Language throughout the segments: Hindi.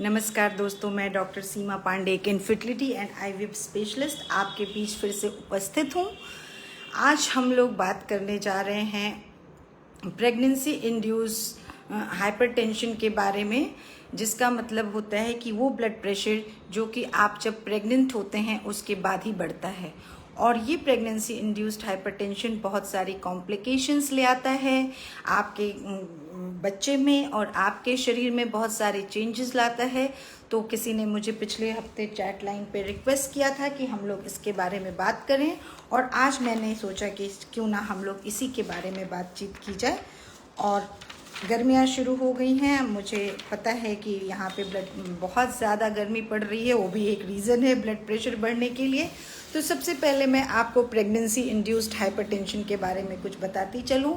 नमस्कार दोस्तों, मैं डॉक्टर सीमा पांडे, एक इनफर्टिलिटी एंड आईवीएफ स्पेशलिस्ट आपके बीच फिर से उपस्थित हूँ। आज हम लोग बात करने जा रहे हैं प्रेगनेंसी इंड्यूस हाइपरटेंशन के बारे में, जिसका मतलब होता है कि वो ब्लड प्रेशर जो कि आप जब प्रेग्नेंट होते हैं उसके बाद ही बढ़ता है। और ये प्रेगनेंसी इंड्यूस्ड हाइपरटेंशन बहुत सारी कॉम्प्लिकेशंस ले आता है आपके बच्चे में और आपके शरीर में बहुत सारे चेंजेस लाता है। तो किसी ने मुझे पिछले हफ्ते चैट लाइन पे रिक्वेस्ट किया था कि हम लोग इसके बारे में बात करें, और आज मैंने सोचा कि क्यों ना हम लोग इसी के बारे में बातचीत की जाए। और गर्मियाँ शुरू हो गई हैं, मुझे पता है कि यहाँ पे बहुत ज़्यादा गर्मी पड़ रही है, वो भी एक रीज़न है ब्लड प्रेशर बढ़ने के लिए। तो सबसे पहले मैं आपको प्रेगनेंसी इंड्यूस्ड हाइपरटेंशन के बारे में कुछ बताती चलूँ।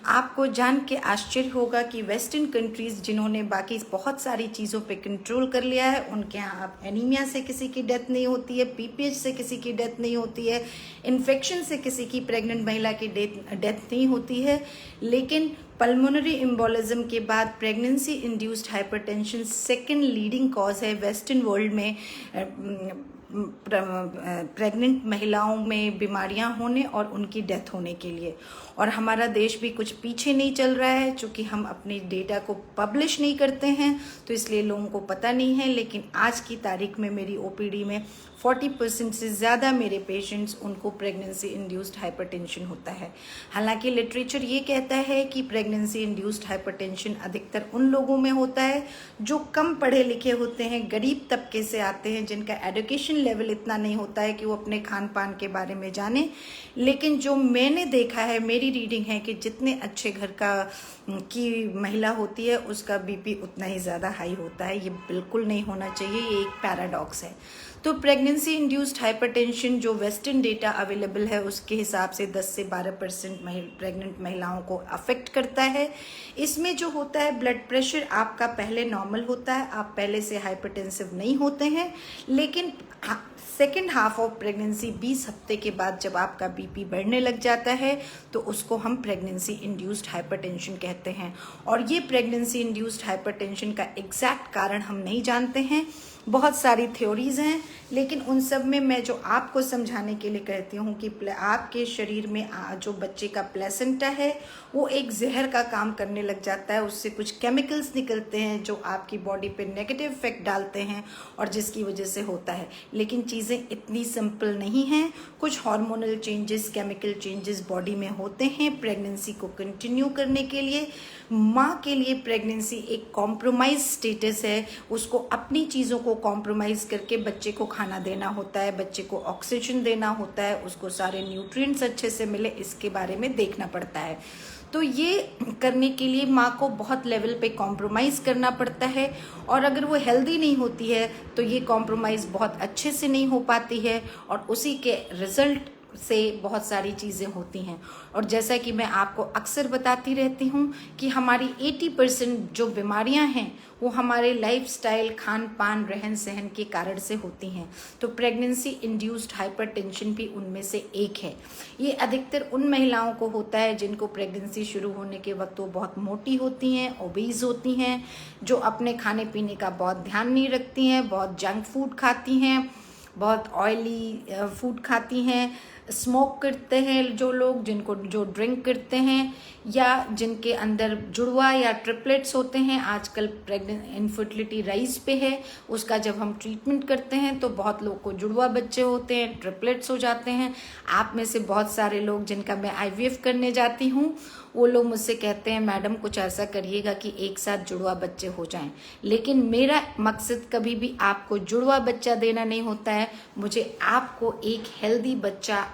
आपको जान के आश्चर्य होगा कि वेस्टर्न कंट्रीज़ जिन्होंने बाकी बहुत सारी चीज़ों पे कंट्रोल कर लिया है, उनके यहाँ अब एनीमिया से किसी की डेथ नहीं होती है, पीपीएच से किसी की डेथ नहीं होती है, इन्फेक्शन से किसी की प्रेग्नेंट महिला की डेथ नहीं होती है। लेकिन पल्मोनरी एम्बोलिज्म के बाद pregnancy induced hypertension second leading cause है वेस्टर्न वर्ल्ड में प्रेग्नेंट महिलाओं में बीमारियां होने और उनकी डेथ होने के लिए। और हमारा देश भी कुछ पीछे नहीं चल रहा है, चूँकि हम अपने डेटा को पब्लिश नहीं करते हैं तो इसलिए लोगों को पता नहीं है। लेकिन आज की तारीख में मेरी ओपीडी में 40% से ज़्यादा मेरे पेशेंट्स उनको प्रेगनेंसी इंड्यूस्ड हाइपरटेंशन होता है। हालांकि लिटरेचर ये कहता है कि प्रेगनेंसी इंड्यूस्ड हाइपरटेंशन अधिकतर उन लोगों में होता है जो कम पढ़े लिखे होते हैं, गरीब तबके से आते हैं, जिनका एजुकेशन लेवल इतना नहीं होता है कि वो अपने खान पान के बारे में जाने। लेकिन जो मैंने देखा है, मेरी रीडिंग है कि जितने अच्छे घर की महिला होती है उसका बीपी उतना ही ज़्यादा हाई होता है। ये बिल्कुल नहीं होना चाहिए, ये एक पैराडॉक्स है। तो प्रेगनेंसी इंड्यूस्ड हाइपरटेंशन जो वेस्टर्न डेटा अवेलेबल है उसके हिसाब से 10 से 12% प्रेग्नेंट महिलाओं को अफेक्ट करता है। इसमें जो होता है ब्लड प्रेशर आपका पहले नॉर्मल होता है, आप पहले से हाइपरटेंसिव नहीं होते हैं। लेकिन सेकेंड हाफ ऑफ प्रेगनेंसी 20 हफ्ते के बाद जब आपका बीपी बढ़ने लग जाता है तो उसको हम प्रेगनेंसी इंड्यूस्ड हाइपरटेंशन कहते हैं। और ये प्रेगनेंसी इंड्यूस्ड हाइपरटेंशन का एग्जैक्ट कारण हम नहीं जानते हैं, बहुत सारी थ्योरीज हैं। लेकिन उन सब में मैं जो आपको समझाने के लिए कहती हूँ कि आपके शरीर में जो बच्चे का प्लेसेंटा है वो एक जहर का काम करने लग जाता है, उससे कुछ केमिकल्स निकलते हैं जो आपकी बॉडी पे नेगेटिव इफेक्ट डालते हैं और जिसकी वजह से होता है। लेकिन चीज़ें इतनी सिंपल नहीं हैं, कुछ hormonal changes, chemical changes body में होते हैं प्रेगनेंसी को कंटिन्यू करने के लिए। माँ के लिए प्रेगनेंसी एक कॉम्प्रोमाइज स्टेटस है, उसको अपनी चीज़ों को कॉम्प्रोमाइज़ करके बच्चे को खाना देना होता है, बच्चे को ऑक्सीजन देना होता है, उसको सारे न्यूट्रिएंट्स अच्छे से मिले, इसके बारे में देखना पड़ता है। तो ये करने के लिए माँ को बहुत लेवल पे कॉम्प्रोमाइज़ करना पड़ता है, और अगर वो हेल्दी नहीं होती है तो ये कॉम्प्रोमाइज़ बहुत अच्छे से नहीं हो पाती है और उसी के रिजल्ट से बहुत सारी चीज़ें होती हैं। और जैसा कि मैं आपको अक्सर बताती रहती हूँ कि हमारी 80% जो बीमारियाँ हैं वो हमारे लाइफस्टाइल, खान पान, रहन सहन के कारण से होती हैं। तो प्रेगनेंसी इंड्यूस्ड हाइपरटेंशन भी उनमें से एक है। ये अधिकतर उन महिलाओं को होता है जिनको प्रेगनेंसी शुरू होने के वक्त वो बहुत मोटी होती हैं, ओबीज होती हैं, जो अपने खाने पीने का बहुत ध्यान नहीं रखती हैं, बहुत जंक फूड खाती हैं, बहुत ऑयली फूड खाती हैं, स्मोक करते हैं जो लोग, जो ड्रिंक करते हैं, या जिनके अंदर जुड़वा या ट्रिपलेट्स होते हैं। आजकल प्रेग्नेंट इनफर्टिलिटी राइज पे है, उसका जब हम ट्रीटमेंट करते हैं तो बहुत लोग को जुड़वा बच्चे होते हैं, ट्रिपलेट्स हो जाते हैं। आप में से बहुत सारे लोग जिनका मैं आईवीएफ करने जाती हूँ वो लोग मुझसे कहते हैं मैडम कुछ ऐसा करिएगा कि एक साथ जुड़वा बच्चे हो जाएं। लेकिन मेरा मकसद कभी भी आपको जुड़वा बच्चा देना नहीं होता है, मुझे आपको एक हेल्दी बच्चा,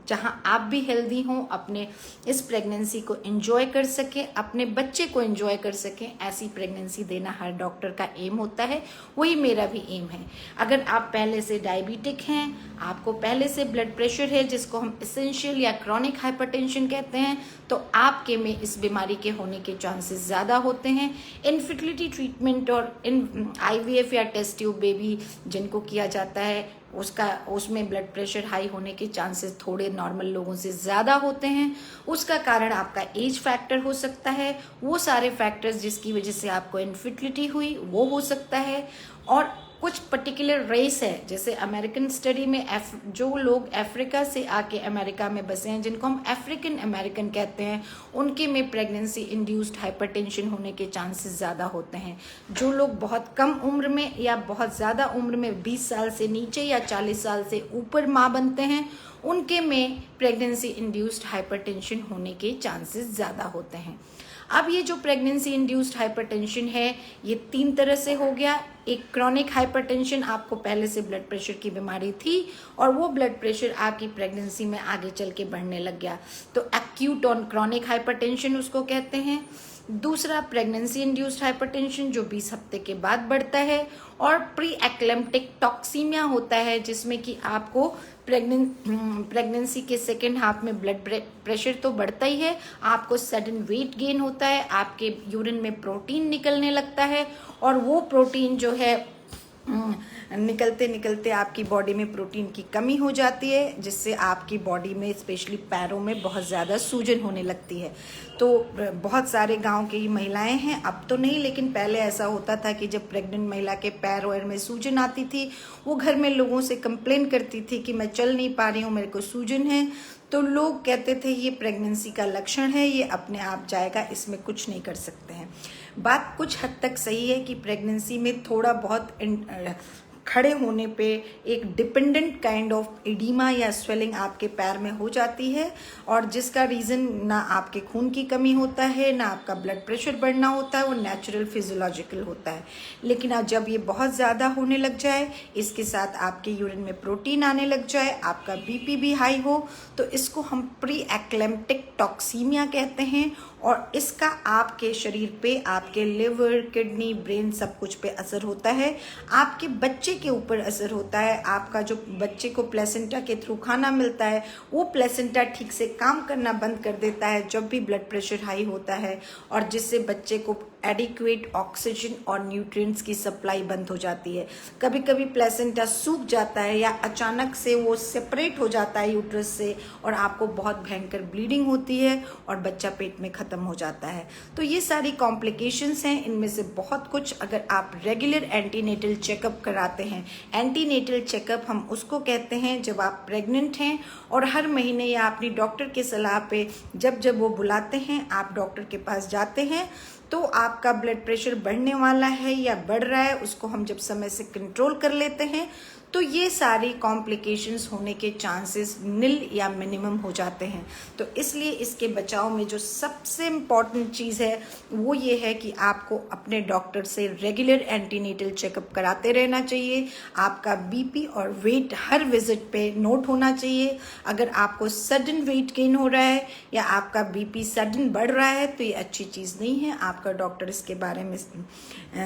जहां आप भी हेल्दी हों, अपने इस प्रेगनेंसी को एंजॉय कर सकें, अपने बच्चे को एंजॉय कर सकें, ऐसी प्रेगनेंसी देना हर डॉक्टर का एम होता है। वही मेरा भी एम है। अगर आप पहले से डायबिटिक हैं, आपको पहले से ब्लड प्रेशर है जिसको हम एसेंशियल या क्रॉनिक हाइपरटेंशन कहते हैं, तो आपके में इस बीमारी के होने के चांसेस ज़्यादा होते हैं। इनफर्टिलिटी ट्रीटमेंट और आईवीएफ या टेस्ट ट्यूब बेबी जिनको किया जाता है उसमें ब्लड प्रेशर हाई होने के चांसेस थोड़े नॉर्मल लोगों से ज़्यादा होते हैं। उसका कारण आपका एज फैक्टर हो सकता है, वो सारे फैक्टर्स जिसकी वजह से आपको इनफर्टिलिटी हुई वो हो सकता है। और कुछ पर्टिकुलर रेस है, जैसे अमेरिकन स्टडी में जो लोग अफ्रीका से आके अमेरिका में बसे हैं, जिनको हम अफ्रीकन अमेरिकन कहते हैं, उनके में प्रेगनेंसी इंड्यूस्ड हाइपरटेंशन होने के चांसेस ज़्यादा होते हैं। जो लोग बहुत कम उम्र में या बहुत ज़्यादा उम्र में 20 साल से नीचे या 40 साल से ऊपर माँ बनते हैं, उनके में प्रेगनेंसी इंड्यूस्ड हाइपरटेंशन होने के चांसेस ज़्यादा होते हैं। अब ये जो प्रेगनेंसी इंड्यूस्ड हाइपरटेंशन है ये 3 तरह से हो गया। एक क्रॉनिक हाइपरटेंशन, आपको पहले से ब्लड प्रेशर की बीमारी थी और वो ब्लड प्रेशर आपकी प्रेगनेंसी में आगे चल के बढ़ने लग गया, तो एक्यूट ऑन क्रॉनिक हाइपरटेंशन उसको कहते हैं। दूसरा प्रेगनेंसी इंड्यूस्ड हाइपरटेंशन जो 20 हफ्ते के बाद बढ़ता है। और प्री एक्लेम्प्टिक टॉक्सीमिया होता है, जिसमें कि आपको प्रेगनेंसी के सेकेंड हाफ में ब्लड प्रेशर तो बढ़ता ही है, आपको सडन वेट गेन होता है, आपके यूरिन में प्रोटीन निकलने लगता है और वो प्रोटीन जो है निकलते निकलते आपकी बॉडी में प्रोटीन की कमी हो जाती है, जिससे आपकी बॉडी में स्पेशली पैरों में बहुत ज़्यादा सूजन होने लगती है। तो बहुत सारे गांव की महिलाएं हैं, अब तो नहीं लेकिन पहले ऐसा होता था कि जब प्रेग्नेंट महिला के पैर वैर में सूजन आती थी, वो घर में लोगों से कंप्लेन करती थी कि मैं चल नहीं पा रही हूँ, मेरे को सूजन है। तो लोग कहते थे ये प्रेगनेंसी का लक्षण है, ये अपने आप जाएगा, इसमें कुछ नहीं कर सकते हैं। बात कुछ हद तक सही है कि प्रेगनेंसी में थोड़ा बहुत खड़े होने पे एक डिपेंडेंट काइंड ऑफ एडिमा या स्वेलिंग आपके पैर में हो जाती है, और जिसका रीज़न ना आपके खून की कमी होता है ना आपका ब्लड प्रेशर बढ़ना होता है, वो नेचुरल फिजियोलॉजिकल होता है। लेकिन अब जब ये बहुत ज़्यादा होने लग जाए, इसके साथ आपके यूरिन में प्रोटीन आने लग जाए, आपका बीपी भी हाई हो, तो इसको हम प्री एक्लेम्प्टिक टॉक्सीमिया कहते हैं। और इसका आपके शरीर पे, आपके लिवर, किडनी, ब्रेन सब कुछ पे असर होता है। आपके बच्चे के ऊपर असर होता है। आपका जो बच्चे को प्लेसेंटा के थ्रू खाना मिलता है, वो प्लेसेंटा ठीक से काम करना बंद कर देता है जब भी ब्लड प्रेशर हाई होता है, और जिससे बच्चे को एडिक्वेट ऑक्सीजन और न्यूट्रिएंट्स की सप्लाई बंद हो जाती है। कभी कभी प्लेसेंटा सूख जाता है या अचानक से वो सेपरेट हो जाता है यूट्रस से, और आपको बहुत भयंकर ब्लीडिंग होती है और बच्चा पेट में ख़त्म हो जाता है। तो ये सारी कॉम्प्लिकेशंस हैं। इनमें से बहुत कुछ अगर आप रेगुलर एंटीनेटल चेकअप कराते हैं, एंटीनेटल चेकअप हम उसको कहते हैं जब आप प्रेग्नेंट हैं और हर महीने या अपनी डॉक्टर के सलाह पे जब वो बुलाते हैं, आप डॉक्टर के पास जाते हैं, तो आपका ब्लड प्रेशर बढ़ने वाला है या बढ़ रहा है, उसको हम जब समय से कंट्रोल कर लेते हैं, तो ये सारी कॉम्प्लिकेशंस होने के चांसेस निल या मिनिमम हो जाते हैं। तो इसलिए इसके बचाव में जो सबसे इम्पॉर्टेंट चीज़ है वो ये है कि आपको अपने डॉक्टर से रेगुलर एंटीनेटल चेकअप कराते रहना चाहिए। आपका बीपी और वेट हर विजिट पे नोट होना चाहिए। अगर आपको सडन वेट गेन हो रहा है या आपका बीपी सडन बढ़ रहा है तो ये अच्छी चीज़ नहीं है। आपका डॉक्टर इसके बारे में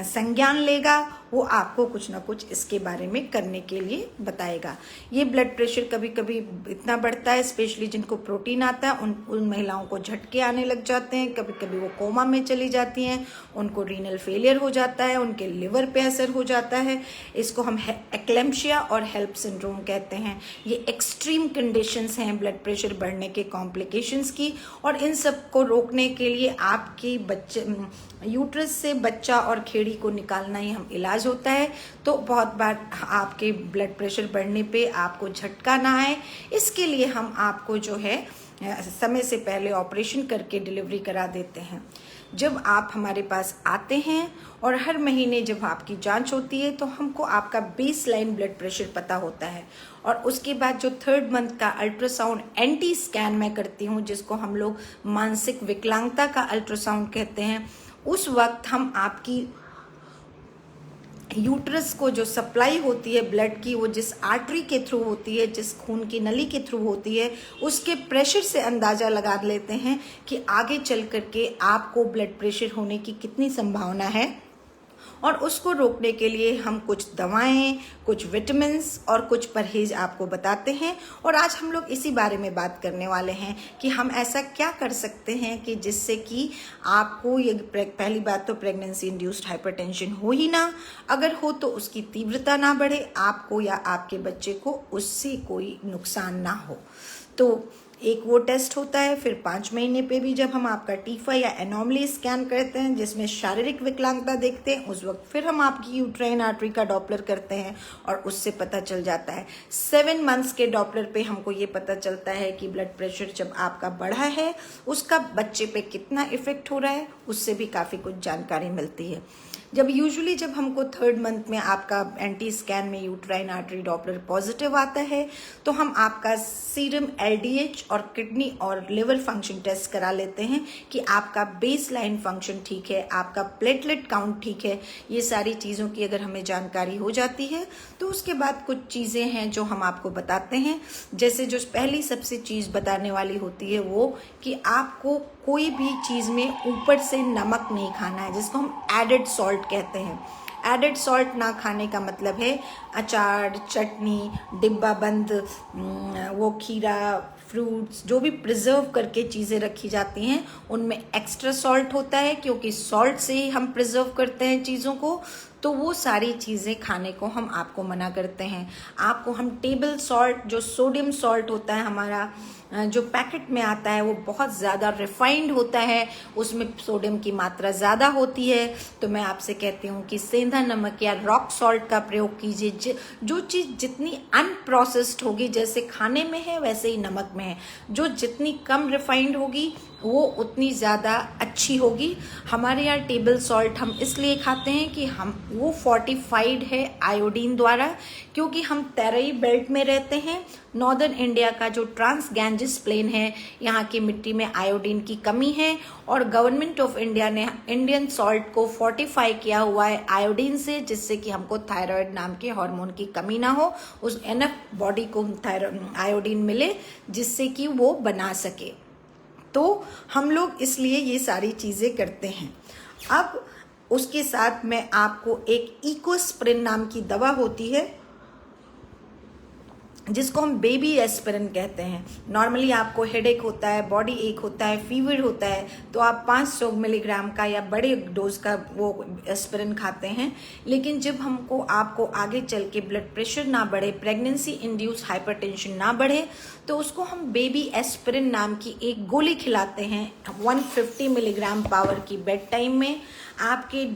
संज्ञान लेगा, वो आपको कुछ ना कुछ इसके बारे में करने के लिए बताएगा। ये ब्लड प्रेशर कभी कभी इतना बढ़ता है, स्पेशली जिनको प्रोटीन आता है उन महिलाओं को झटके आने लग जाते हैं, कभी कभी वो कोमा में चली जाती हैं, उनको रीनल फेलियर हो जाता है, उनके लिवर पे असर हो जाता है। इसको हम एक्लेम्पशिया और हेल्प सिंड्रोम कहते हैं। ये एक्सट्रीम कंडीशंस हैं ब्लड प्रेशर बढ़ने के कॉम्प्लिकेशंस की, और इन सब को रोकने के लिए आपकी यूट्रस से बच्चा और खेड़ी को निकालना ही हम इलाज होता है। तो बहुत बार आपके ब्लड प्रेशर बढ़ने पे आपको झटका ना आए, इसके लिए हम आपको जो है समय से पहले ऑपरेशन करके डिलीवरी करा देते हैं। जब आप हमारे पास आते हैं और हर महीने जब आपकी जांच होती है तो हमको आपका बेसलाइन ब्लड प्रेशर पता होता है, और उसके बाद जो 3rd मंथ का अल्ट्रासाउंड एंटी स्कैन मैं करती हूँ, जिसको हम लोग मानसिक विकलांगता का अल्ट्रासाउंड कहते हैं, उस वक्त हम आपकी यूट्रस को जो सप्लाई होती है ब्लड की, वो जिस आर्टरी के थ्रू होती है, जिस खून की नली के थ्रू होती है, उसके प्रेशर से अंदाज़ा लगा लेते हैं कि आगे चल करके आपको ब्लड प्रेशर होने की कितनी संभावना है। और उसको रोकने के लिए हम कुछ दवाएं, कुछ विटामिन्स और कुछ परहेज आपको बताते हैं। और आज हम लोग इसी बारे में बात करने वाले हैं कि हम ऐसा क्या कर सकते हैं कि जिससे कि आपको ये पहली बात तो प्रेगनेंसी इंड्यूस्ड हाइपरटेंशन हो ही ना, अगर हो तो उसकी तीव्रता ना बढ़े, आपको या आपके बच्चे को उससे कोई नुकसान ना हो। तो एक वो टेस्ट होता है, फिर 5 महीने पे भी जब हम आपका टीफा या एनोमली स्कैन करते हैं जिसमें शारीरिक विकलांगता देखते हैं, उस वक्त फिर हम आपकी यूट्राइन आर्टरी का डॉपलर करते हैं और उससे पता चल जाता है। 7 मंथ्स के डॉपलर पे हमको ये पता चलता है कि ब्लड प्रेशर जब आपका बढ़ा है उसका बच्चे पे कितना इफेक्ट हो रहा है, उससे भी काफ़ी कुछ जानकारी मिलती है। जब हमको 3rd मंथ में आपका एंटी स्कैन में यूट्राइन आर्टरी डॉपलर पॉजिटिव आता है तो हम आपका सीरम LDH और किडनी और लिवर फंक्शन टेस्ट करा लेते हैं कि आपका बेसलाइन फंक्शन ठीक है, आपका प्लेटलेट काउंट ठीक है। ये सारी चीज़ों की अगर हमें जानकारी हो जाती है तो उसके बाद कुछ चीज़ें हैं जो हम आपको बताते हैं। जैसे जो पहली सबसे चीज़ बताने वाली होती है वो कि आपको कोई भी चीज़ में ऊपर से नमक नहीं खाना है, जिसको हम एडेड सॉल्ट कहते हैं। एडेड सॉल्ट ना खाने का मतलब है अचार, चटनी, डिब्बा बंद वो खीरा, फ्रूट्स, जो भी प्रिजर्व करके चीज़ें रखी जाती हैं उनमें एक्स्ट्रा सॉल्ट होता है, क्योंकि सॉल्ट से ही हम प्रिजर्व करते हैं चीज़ों को। तो वो सारी चीज़ें खाने को हम आपको मना करते हैं। आपको हम टेबल सॉल्ट, जो सोडियम सॉल्ट होता है हमारा जो पैकेट में आता है, वो बहुत ज़्यादा रिफाइंड होता है, उसमें सोडियम की मात्रा ज़्यादा होती है। तो मैं आपसे कहती हूँ कि सेंधा नमक या रॉक सॉल्ट का प्रयोग कीजिए। जो चीज़ जितनी अनप्रोसेस्ड होगी, जैसे खाने में है वैसे ही नमक में है, जो जितनी कम रिफाइंड होगी वो उतनी ज़्यादा अच्छी होगी। हमारे यहाँ टेबल सॉल्ट हम इसलिए खाते हैं कि हम वो फोर्टिफाइड है आयोडीन द्वारा, क्योंकि हम तराई बेल्ट में रहते हैं। नॉर्दर्न इंडिया का जो ट्रांस गैंजेस प्लेन है, यहाँ की मिट्टी में आयोडीन की कमी है और गवर्नमेंट ऑफ इंडिया ने इंडियन सॉल्ट को फोर्टिफाई किया हुआ है आयोडीन से, जिससे कि हमको थायराइड नाम के हार्मोन की कमी ना हो, उस एनफ बॉडी को आयोडीन मिले जिससे कि वो बना सके। तो हम लोग इसलिए ये सारी चीज़ें करते हैं। अब उसके साथ मैं आपको एक इकोस्प्रिन नाम की दवा होती है जिसको हम बेबी एस्पिरिन कहते हैं। नॉर्मली आपको हेडेक होता है, बॉडी एक होता है, फीवर होता है, तो आप 500 मिलीग्राम का या बड़े डोज का वो एस्पिरिन खाते हैं। लेकिन जब आपको आगे चल के ब्लड प्रेशर ना बढ़े, प्रेगनेंसी इंड्यूस्ड हाइपरटेंशन ना बढ़े, तो उसको हम बेबी एस्पिरिन नाम की एक गोली खिलाते हैं 150 मिलीग्राम पावर की बेड टाइम में। आपके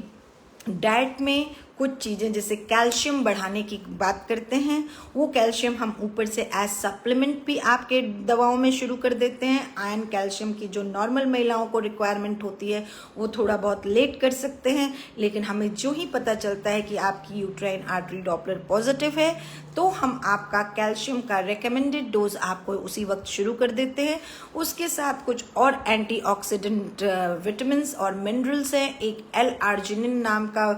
डाइट में कुछ चीज़ें जैसे कैल्शियम बढ़ाने की बात करते हैं, वो कैल्शियम हम ऊपर से एज सप्लीमेंट भी आपके दवाओं में शुरू कर देते हैं। आयरन कैल्शियम की जो नॉर्मल महिलाओं को रिक्वायरमेंट होती है वो थोड़ा बहुत लेट कर सकते हैं, लेकिन हमें जो ही पता चलता है कि आपकी यूट्राइन आर्टरी डॉपलर पॉजिटिव है तो हम आपका कैल्शियम का रिकमेंडेड डोज आपको उसी वक्त शुरू कर देते हैं। उसके साथ कुछ और एंटीऑक्सीडेंट विटामिन्स और मिनरल्स हैं। एक L-आर्जिनिन नाम का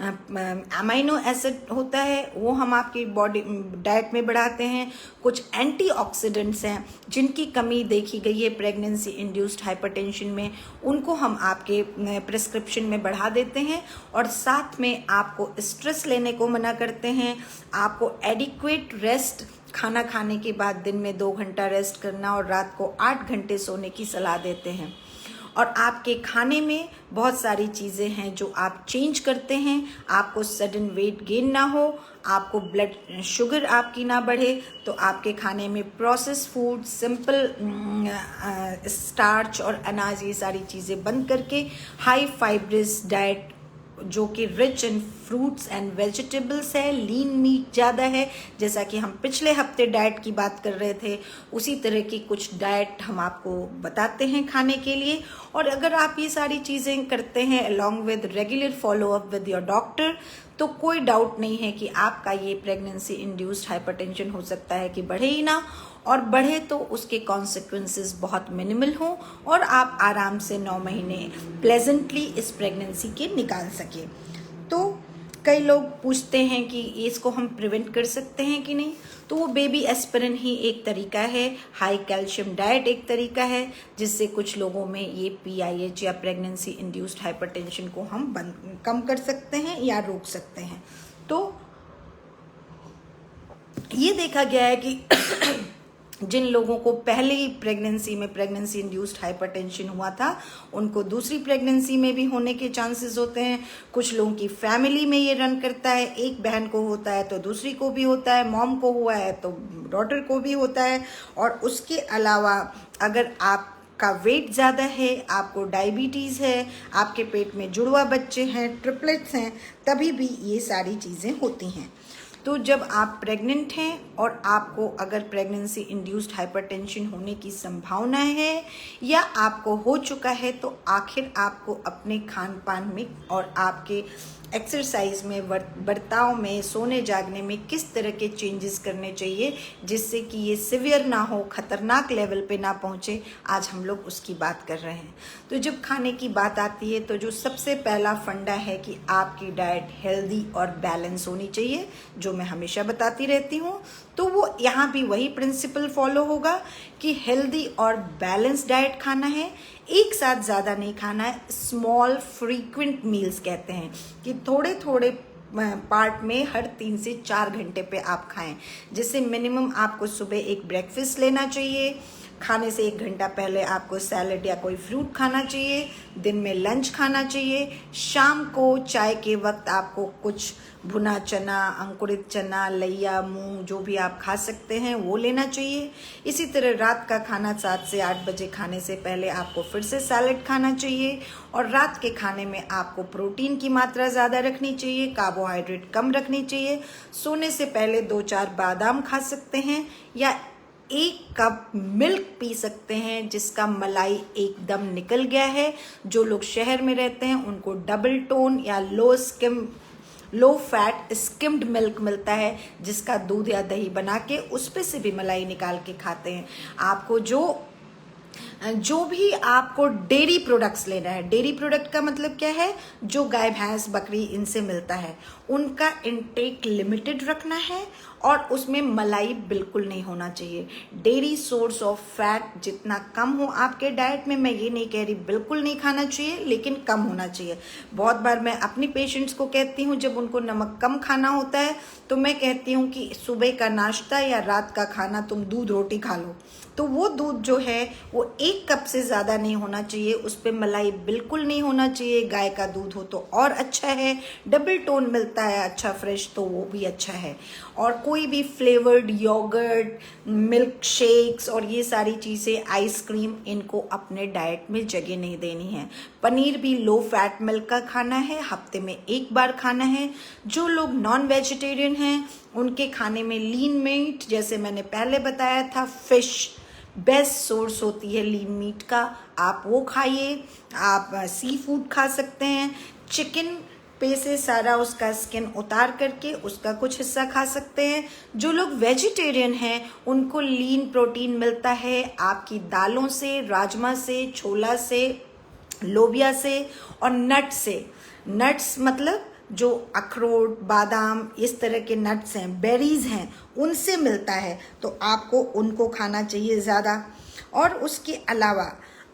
अमाइनो एसिड होता है, वो हम आपकी बॉडी डाइट में बढ़ाते हैं। कुछ एंटीऑक्सीडेंट्स हैं जिनकी कमी देखी गई है प्रेगनेंसी इंड्यूस्ड हाइपरटेंशन में, उनको हम आपके प्रिस्क्रिप्शन में बढ़ा देते हैं। और साथ में आपको स्ट्रेस लेने को मना करते हैं। आपको एडिक्वेट रेस्ट, खाना खाने के बाद दिन में 2 घंटा रेस्ट करना और रात को 8 घंटे सोने की सलाह देते हैं। और आपके खाने में बहुत सारी चीज़ें हैं जो आप चेंज करते हैं। आपको सडन वेट गेन ना हो, आपको ब्लड शुगर आपकी ना बढ़े, तो आपके खाने में प्रोसेस फूड, सिंपल स्टार्च और अनाज, ये सारी चीज़ें बंद करके हाई फाइब्रस डाइट जो कि rich in fruits and vegetables है, लीन मीट ज़्यादा है, जैसा कि हम पिछले हफ्ते डाइट की बात कर रहे थे, उसी तरह की कुछ डाइट हम आपको बताते हैं खाने के लिए। और अगर आप ये सारी चीज़ें करते हैं along with regular follow up with your doctor, तो कोई डाउट नहीं है कि आपका ये प्रेगनेंसी इंड्यूस्ड हाइपरटेंशन हो सकता है कि बढ़े ही ना, और बढ़े तो उसके कॉन्सिक्वेंसेस बहुत मिनिमल हों और आप आराम से 9 महीने प्लेजेंटली इस प्रेगनेंसी के निकाल सकें। तो कई लोग पूछते हैं कि इसको हम प्रिवेंट कर सकते हैं कि नहीं, तो वो बेबी एस्पिरिन ही एक तरीका है, हाई कैल्शियम डाइट एक तरीका है, जिससे कुछ लोगों में ये PIH या प्रेगनेंसी इंड्यूस्ड हाइपरटेंशन को हम कम कर सकते हैं या रोक सकते हैं। तो ये देखा गया है कि जिन लोगों को पहले ही प्रेगनेंसी इंड्यूस्ड हाइपरटेंशन हुआ था, उनको दूसरी प्रेगनेंसी में भी होने के चांसेस होते हैं। कुछ लोगों की फैमिली में ये रन करता है, एक बहन को होता है तो दूसरी को भी होता है, मॉम को हुआ है तो डॉटर को भी होता है। और उसके अलावा अगर आपका वेट ज़्यादा है, आपको डायबिटीज़ है, आपके पेट में जुड़वा बच्चे हैं, ट्रिपलेट्स हैं, तभी भी ये सारी चीज़ें होती हैं। तो जब आप प्रेग्नेंट हैं और आपको अगर प्रेगनेंसी इंड्यूस्ड हाइपरटेंशन होने की संभावना है या आपको हो चुका है, तो आखिर आपको अपने खान पान में और आपके एक्सरसाइज में, बर्ताव में, सोने जागने में किस तरह के चेंजेस करने चाहिए जिससे कि ये सिवियर ना हो, खतरनाक लेवल पे ना पहुँचे। आज हम लोग उसकी बात कर रहे हैं। तो जब खाने की बात आती है तो जो सबसे पहला फंडा है कि आपकी डाइट हेल्दी और बैलेंस होनी चाहिए, जो मैं हमेशा बताती रहती हूँ। तो वो यहाँ भी वही प्रिंसिपल फॉलो होगा कि हेल्दी और बैलेंस डाइट खाना है, एक साथ ज़्यादा नहीं खाना है। स्मॉल फ्रीक्वेंट मील्स कहते हैं कि थोड़े थोड़े पार्ट में हर 3 से 4 घंटे पे आप खाएं। जिससे मिनिमम आपको सुबह एक ब्रेकफास्ट लेना चाहिए, खाने से 1 घंटा पहले आपको सैलड या कोई फ्रूट खाना चाहिए, दिन में लंच खाना चाहिए, शाम को चाय के वक्त आपको कुछ भुना चना, अंकुरित चना, लैया, मूंग, जो भी आप खा सकते हैं वो लेना चाहिए। इसी तरह रात का खाना 7 से 8 बजे खाने से पहले आपको फिर से सैलड खाना चाहिए। और रात के खाने में आपको प्रोटीन की मात्रा ज़्यादा रखनी चाहिए, कार्बोहाइड्रेट कम रखनी चाहिए। सोने से पहले 2-4 बादाम खा सकते हैं या 1 कप मिल्क पी सकते हैं जिसका मलाई एकदम निकल गया है। जो लोग शहर में रहते हैं उनको डबल टोन या लो फैट स्किम्ड मिल्क मिलता है, जिसका दूध या दही बना के उस पे से भी मलाई निकाल के खाते हैं। आपको जो भी आपको डेयरी प्रोडक्ट्स लेना है, डेयरी प्रोडक्ट का मतलब क्या है, जो गाय भैंस बकरी इनसे मिलता है, उनका इनटेक लिमिटेड रखना है और उसमें मलाई बिल्कुल नहीं होना चाहिए। डेयरी सोर्स ऑफ फैट जितना कम हो आपके डाइट में, मैं ये नहीं कह रही बिल्कुल नहीं खाना चाहिए, लेकिन कम होना चाहिए। बहुत बार मैं अपनी पेशेंट्स को कहती हूँ, जब उनको नमक कम खाना होता है तो मैं कहती हूँ कि सुबह का नाश्ता या रात का खाना तुम दूध रोटी खा लो। तो वो दूध जो है वो 1 कप से ज़्यादा नहीं होना चाहिए, उस पर मलाई बिल्कुल नहीं होना चाहिए। गाय का दूध हो तो और अच्छा है, डबल टोन मिलता है अच्छा फ्रेश, तो वो भी अच्छा है। और कोई भी फ्लेवर्ड योगर्ट, मिल्क शेक्स और ये सारी चीज़ें, आइसक्रीम, इनको अपने डाइट में जगह नहीं देनी है। पनीर भी लो फैट मिल्क का खाना है, हफ्ते में 1 बार खाना है। जो लोग नॉन वेजिटेरियन हैं उनके खाने में लीन मीट, जैसे मैंने पहले बताया था, फिश बेस्ट सोर्स होती है लीन मीट का, आप वो खाइए। आप सी फूड खा सकते हैं, चिकन पे से सारा उसका स्किन उतार करके उसका कुछ हिस्सा खा सकते हैं। जो लोग वेजिटेरियन हैं उनको लीन प्रोटीन मिलता है आपकी दालों से, राजमा से, छोला से, लोबिया से और नट से। नट्स मतलब जो अखरोट, बादाम, इस तरह के नट्स हैं, बेरीज हैं, उनसे मिलता है, तो आपको उनको खाना चाहिए ज़्यादा। और उसके अलावा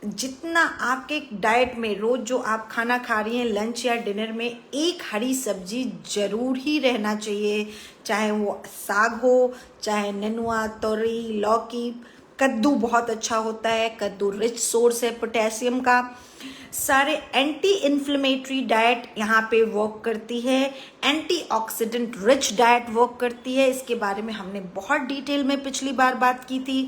जितना आपके डाइट में रोज जो आप खाना खा रही हैं, लंच या डिनर में, 1 हरी सब्जी जरूर ही रहना चाहिए, चाहे वो साग हो, चाहे नेनुआ, तोरी, लौकी। कद्दू बहुत अच्छा होता है, कद्दू रिच सोर्स है पोटेशियम का। सारे एंटी इन्फ्लेमेटरी डाइट यहाँ पे वर्क करती है, एंटीऑक्सीडेंट रिच डाइट वर्क करती है। इसके बारे में हमने बहुत डिटेल में पिछली बार बात की थी।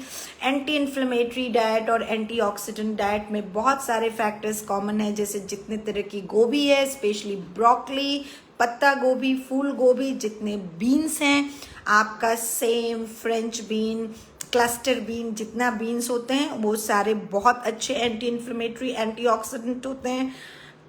एंटी इन्फ्लेमेटरी डाइट और एंटीऑक्सीडेंट डाइट में बहुत सारे फैक्टर्स कॉमन है, जैसे जितने तरह की गोभी है, स्पेशली ब्रोकली, पत्ता गोभी, फूल गोभी, जितने बीन्स हैं, आपका same, French bean, cluster bean, जितना बीन्स होते हैं वो सारे बहुत अच्छे एंटी इन्फ्लेमेटरी, एंटीऑक्सीडेंट होते हैं।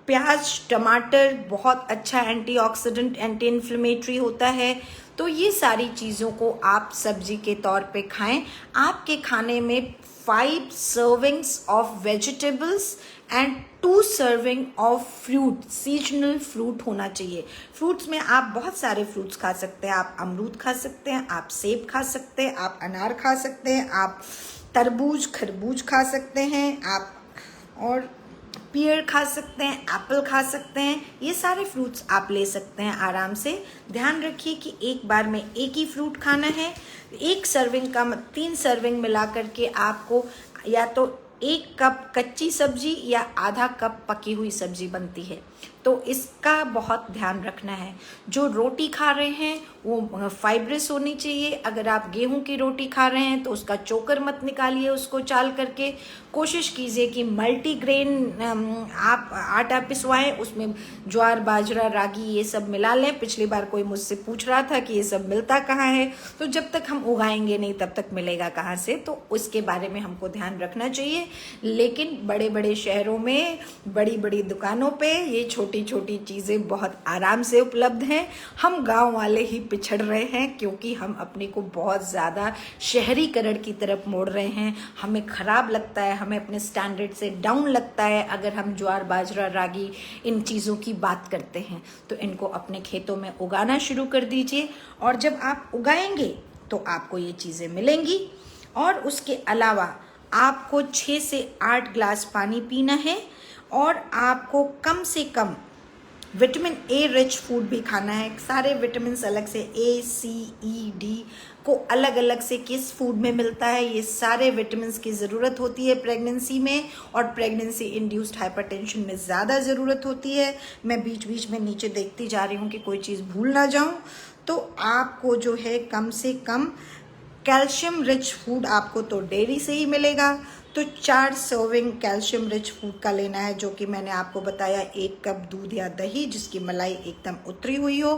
प्याज, टमाटर बहुत अच्छा एंटीऑक्सीडेंट, एंटी इन्फ्लेमेटरी होता है। तो ये सारी चीज़ों को आप सब्जी के तौर पे खाएं। आपके खाने में 5 servings of vegetables and 2 serving of fruit, seasonal fruit होना चाहिए। फ्रूट्स में आप बहुत सारे फ्रूट्स खा सकते हैं। आप अमरूद खा सकते हैं, आप सेब खा सकते हैं, आप अनार खा सकते हैं, आप तरबूज खरबूज खा सकते हैं, आप और पियर खा सकते हैं, एप्पल खा सकते हैं। ये सारे फ्रूट्स आप ले सकते हैं आराम से। ध्यान रखिए कि एक बार में एक ही फ्रूट खाना है। 1 सर्विंग का 3 सर्विंग मिला करके आपको या तो 1 कप कच्ची सब्जी या आधा कप पकी हुई सब्जी बनती है। तो इसका बहुत ध्यान रखना है। जो रोटी खा रहे हैं वो फाइब्रस होनी चाहिए। अगर आप गेहूं की रोटी खा रहे हैं तो उसका चोकर मत निकालिए, उसको चाल करके कोशिश कीजिए कि मल्टीग्रेन आप आटा पिसवाएं, उसमें ज्वार बाजरा रागी ये सब मिला लें। पिछली बार कोई मुझसे पूछ रहा था कि ये सब मिलता कहाँ है, तो जब तक हम उगाएंगे नहीं तब तक मिलेगा कहाँ से, तो उसके बारे में हमको ध्यान रखना चाहिए। लेकिन बड़े बड़े शहरों में बड़ी बड़ी दुकानों पे ये छोटी छोटी चीज़ें बहुत आराम से उपलब्ध हैं। हम गांव वाले ही पिछड़ रहे हैं क्योंकि हम अपने को बहुत ज़्यादा शहरीकरण की तरफ मोड़ रहे हैं। हमें ख़राब लगता है, हमें अपने स्टैंडर्ड से डाउन लगता है अगर हम ज्वार बाजरा रागी इन चीज़ों की बात करते हैं। तो इनको अपने खेतों में उगाना शुरू कर दीजिए और जब आप उगाएंगे तो आपको ये चीज़ें मिलेंगी। और उसके अलावा आपको 6 से 8 ग्लास पानी पीना है और आपको कम से कम विटामिन ए रिच फूड भी खाना है। सारे विटामिन अलग से ए सी ई डी को अलग अलग से किस फूड में मिलता है, ये सारे विटामिन की ज़रूरत होती है प्रेगनेंसी में, और प्रेगनेंसी इंड्यूस्ड हाइपरटेंशन में ज़्यादा ज़रूरत होती है। मैं बीच बीच में नीचे देखती जा रही हूँ कि कोई चीज़ भूल ना जाऊँ। तो आपको जो है कम से कम कैल्शियम रिच फूड आपको तो डेयरी से ही मिलेगा। तो 4 सर्विंग कैल्शियम रिच फूड का लेना है, जो कि मैंने आपको बताया 1 कप दूध या दही जिसकी मलाई एकदम उतरी हुई हो।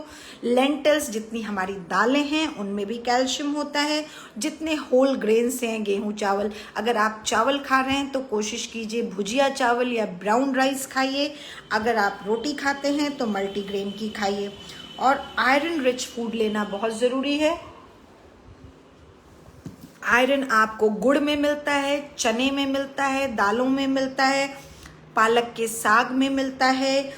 लेंटल्स जितनी हमारी दालें हैं उनमें भी कैल्शियम होता है। जितने होल ग्रेन्स हैं, गेहूं चावल, अगर आप चावल खा रहे हैं तो कोशिश कीजिए भुजिया चावल या ब्राउन राइस खाइए। अगर आप रोटी खाते हैं तो मल्टीग्रेन की खाइए। और आयरन रिच फूड लेना बहुत ज़रूरी है। आयरन आपको गुड़ में मिलता है, चने में मिलता है, दालों में मिलता है, पालक के साग में मिलता है,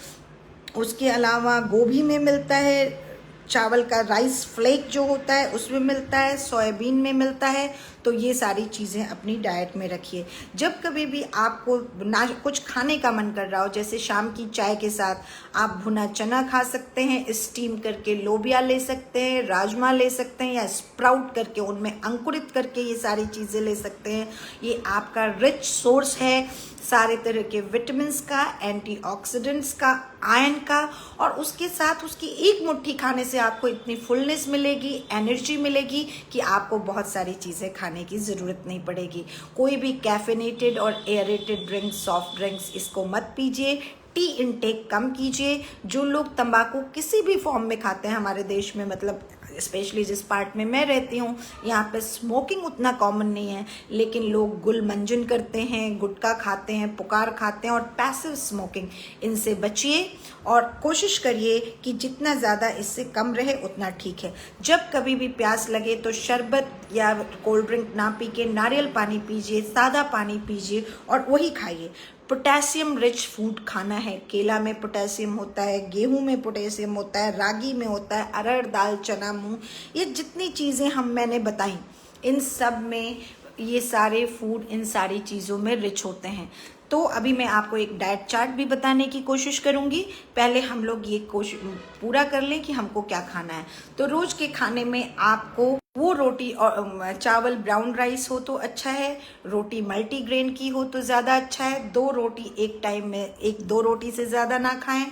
उसके अलावा गोभी में मिलता है, चावल का राइस फ्लेक जो होता है उसमें मिलता है, सोयाबीन में मिलता है। तो ये सारी चीज़ें अपनी डाइट में रखिए। जब कभी भी आपको ना कुछ खाने का मन कर रहा हो, जैसे शाम की चाय के साथ आप भुना चना खा सकते हैं, स्टीम करके लोबिया ले सकते हैं, राजमा ले सकते हैं, या स्प्राउट करके उनमें अंकुरित करके ये सारी चीज़ें ले सकते हैं। ये आपका रिच सोर्स है सारे तरह के विटामिन्स का, एंटीऑक्सीडेंट्स का, आयरन का, और उसके साथ उसकी एक मुट्ठी खाने से आपको इतनी फुलनेस मिलेगी, एनर्जी मिलेगी कि आपको बहुत सारी चीज़ें खाने की ज़रूरत नहीं पड़ेगी। कोई भी कैफिनेटेड और एयरेटेड ड्रिंक्स, सॉफ्ट ड्रिंक्स इसको मत पीजिए। टी इनटेक कम कीजिए। जो लोग तंबाकू किसी भी फॉर्म में खाते हैं हमारे देश में, मतलब स्पेशली जिस पार्ट में मैं रहती हूँ यहाँ पे स्मोकिंग उतना कॉमन नहीं है, लेकिन लोग गुलमंजन करते हैं, गुटखा खाते हैं, पुकार खाते हैं और पैसिव स्मोकिंग, इनसे बचिए और कोशिश करिए कि जितना ज़्यादा इससे कम रहे उतना ठीक है। जब कभी भी प्यास लगे तो शरबत या कोल्ड ड्रिंक ना पी के नारियल पानी पीजिए, सादा पानी पीजिए और वही खाइए। पोटेशियम रिच फूड खाना है। केला में पोटेशियम होता है, गेहूं में पोटेशियम होता है, रागी में होता है, अरहर दाल, चना, मूंग, ये जितनी चीज़ें मैंने बताई इन सब में ये सारे फूड इन सारी चीज़ों में रिच होते हैं। तो अभी मैं आपको एक डाइट चार्ट भी बताने की कोशिश करूंगी। पहले हम लोग ये कोशिश पूरा कर लें कि हमको क्या खाना है। तो रोज के खाने में आपको वो रोटी और चावल ब्राउन राइस हो तो अच्छा है, रोटी मल्टीग्रेन की हो तो ज़्यादा अच्छा है। 2 रोटी एक टाइम में, 1-2 रोटी से ज़्यादा ना खाएं।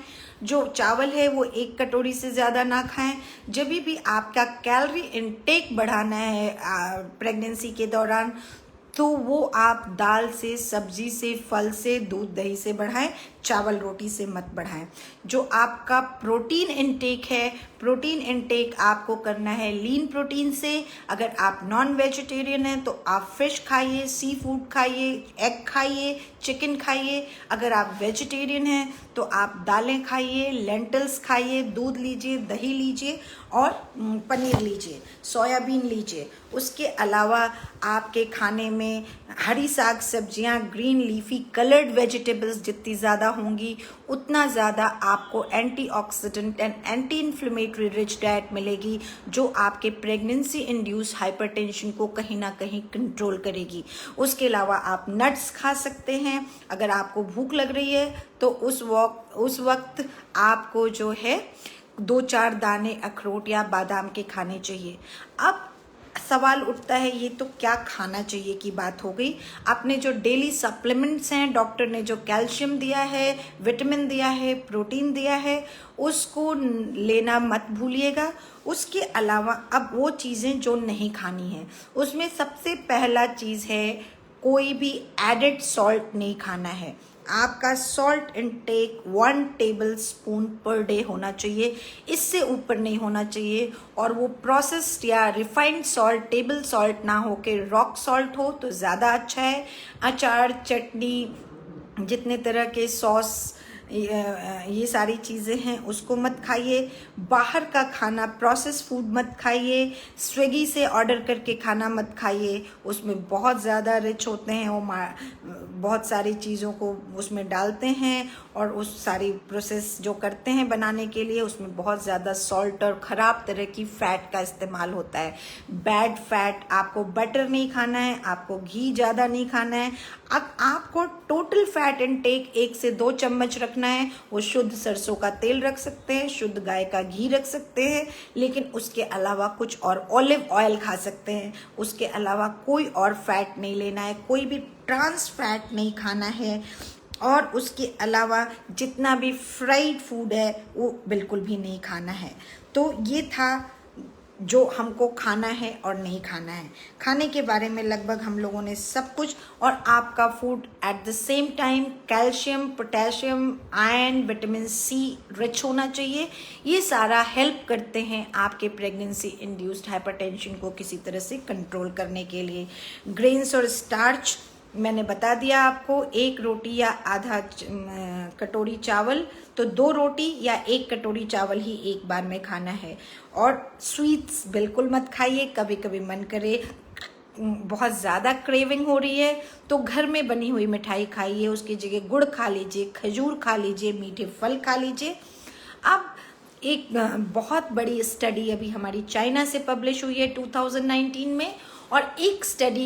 जो चावल है वो 1 कटोरी से ज़्यादा ना खाएं। जब भी आपका कैलोरी इनटेक बढ़ाना है प्रेगनेंसी के दौरान, तो वो आप दाल से, सब्जी से, फल से, दूध दही से बढ़ाएं। चावल रोटी से मत बढ़ाएं। जो आपका प्रोटीन इनटेक है, प्रोटीन इनटेक आपको करना है लीन प्रोटीन से। अगर आप नॉन वेजिटेरियन हैं तो आप फिश खाइए, सी फूड खाइए, एग खाइए, चिकन खाइए। अगर आप वेजिटेरियन हैं तो आप दालें खाइए, लेंटल्स खाइए, दूध लीजिए, दही लीजिए और पनीर लीजिए, सोयाबीन लीजिए। उसके अलावा आपके खाने में हरी साग सब्जियां, ग्रीन लीफी कलर्ड वेजिटेबल्स जितनी ज़्यादा होंगी उतना ज़्यादा आपको antioxidant and anti inflammatory rich diet मिलेगी, जो आपके प्रेगनेंसी इंड्यूस हाइपरटेंशन को कहीं ना कहीं कंट्रोल करेगी। उसके अलावा आप नट्स खा सकते हैं। अगर आपको भूख लग रही है तो उस वक्त आपको जो है 2-4 दाने अखरोट या बादाम के खाने चाहिए। अब सवाल उठता है ये तो क्या खाना चाहिए की बात हो गई। आपने जो डेली सप्लीमेंट्स हैं, डॉक्टर ने जो कैल्शियम दिया है, विटामिन दिया है, प्रोटीन दिया है, उसको लेना मत भूलिएगा। उसके अलावा अब वो चीज़ें जो नहीं खानी है, उसमें सबसे पहला चीज़ है कोई भी एडेड सॉल्ट नहीं खाना है। आपका salt intake 1 table spoon per day होना चाहिए, इससे ऊपर नहीं होना चाहिए। और वो प्रोसेस्ड या रिफाइंड सॉल्ट, टेबल सॉल्ट ना हो के रॉक सॉल्ट हो तो ज़्यादा अच्छा है। अचार, चटनी, जितने तरह के सॉस, ये सारी चीज़ें हैं उसको मत खाइए। बाहर का खाना, प्रोसेस फूड मत खाइए। स्विगी से ऑर्डर करके खाना मत खाइए, उसमें बहुत ज़्यादा रिच होते हैं, वो बहुत सारी चीज़ों को उसमें डालते हैं और उस सारी प्रोसेस जो करते हैं बनाने के लिए उसमें बहुत ज़्यादा सॉल्ट और ख़राब तरह की फ़ैट का इस्तेमाल होता है, बैड फैट। आपको बटर नहीं खाना है, आपको घी ज़्यादा नहीं खाना है। अब आपको टोटल फैट इनटेक 1 से 2 चम्मच रखना है। वो शुद्ध सरसों का तेल रख सकते हैं, शुद्ध गाय का घी रख सकते हैं, लेकिन उसके अलावा कुछ और ऑलिव ऑयल खा सकते हैं। उसके अलावा कोई और फैट नहीं लेना है, कोई भी ट्रांस फैट नहीं खाना है। और उसके अलावा जितना भी फ्राइड फूड है वो बिल्कुल भी नहीं खाना है। तो ये था जो हमको खाना है और नहीं खाना है। खाने के बारे में लगभग हम लोगों ने सब कुछ। और आपका food at the same time calcium, potassium, iron, vitamin C rich होना चाहिए। ये सारा हेल्प करते हैं आपके प्रेगनेंसी इंड्यूस्ड हाइपरटेंशन को किसी तरह से कंट्रोल करने के लिए। ग्रेन्स और स्टार्च मैंने बता दिया आपको, 1 रोटी या आधा कटोरी चावल, तो 2 रोटी या 1 कटोरी चावल ही एक बार में खाना है। और स्वीट्स बिल्कुल मत खाइए। कभी कभी मन करे, बहुत ज़्यादा क्रेविंग हो रही है तो घर में बनी हुई मिठाई खाइए, उसकी जगह गुड़ खा लीजिए, खजूर खा लीजिए, मीठे फल खा लीजिए। अब एक बहुत बड़ी स्टडी अभी हमारी चाइना से पब्लिश हुई है 2019 में, और एक स्टडी